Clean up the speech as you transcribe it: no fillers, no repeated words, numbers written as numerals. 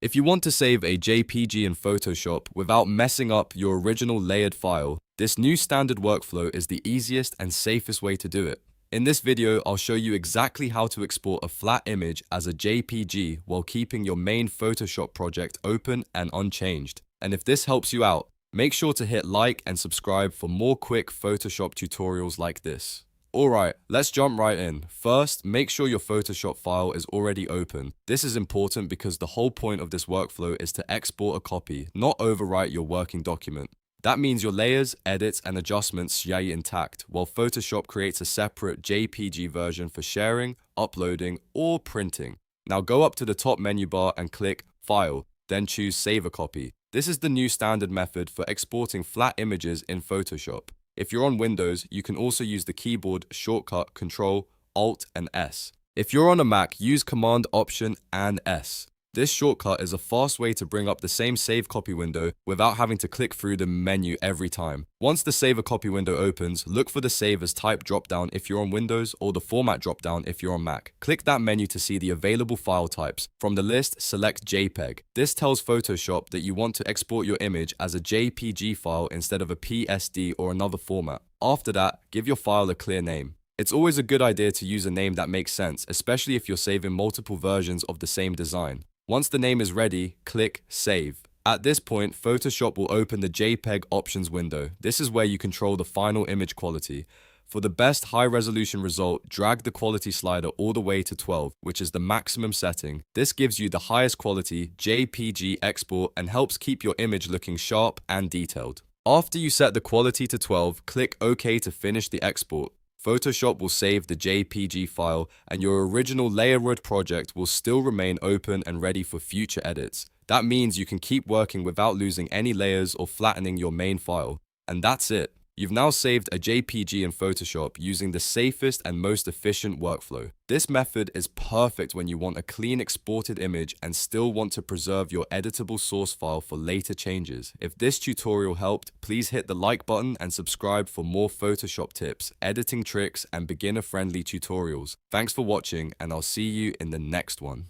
If you want to save a JPG in Photoshop without messing up your original layered file, this new standard workflow is the easiest and safest way to do it. In this video, I'll show you exactly how to export a flat image as a JPG while keeping your main Photoshop project open and unchanged. And if this helps you out, make sure to hit like and subscribe for more quick Photoshop tutorials like this. Alright, let's jump right in. First, make sure your Photoshop file is already open. This is important because the whole point of this workflow is to export a copy, not overwrite your working document. That means your layers, edits, and adjustments stay intact, while Photoshop creates a separate JPG version for sharing, uploading, or printing. Now go up to the top menu bar and click File, then choose Save a Copy. This is the new standard method for exporting flat images in Photoshop. If you're on Windows, you can also use the keyboard shortcut Ctrl, Alt, and S. If you're on a Mac, use Command, Option, and S. This shortcut is a fast way to bring up the same Save Copy window without having to click through the menu every time. Once the Save a Copy window opens, look for the Save as Type dropdown if you're on Windows or the Format dropdown if you're on Mac. Click that menu to see the available file types. From the list, select JPEG. This tells Photoshop that you want to export your image as a JPG file instead of a PSD or another format. After that, give your file a clear name. It's always a good idea to use a name that makes sense, especially if you're saving multiple versions of the same design. Once the name is ready, click Save. At this point, Photoshop will open the JPEG options window. This is where you control the final image quality. For the best high-resolution result, drag the quality slider all the way to 12, which is the maximum setting. This gives you the highest quality JPG export and helps keep your image looking sharp and detailed. After you set the quality to 12, click OK to finish the export. Photoshop will save the JPG file and your original layered project will still remain open and ready for future edits. That means you can keep working without losing any layers or flattening your main file. And that's it. You've now saved a JPG in Photoshop using the safest and most efficient workflow. This method is perfect when you want a clean exported image and still want to preserve your editable source file for later changes. If this tutorial helped, please hit the like button and subscribe for more Photoshop tips, editing tricks, and beginner-friendly tutorials. Thanks for watching, and I'll see you in the next one.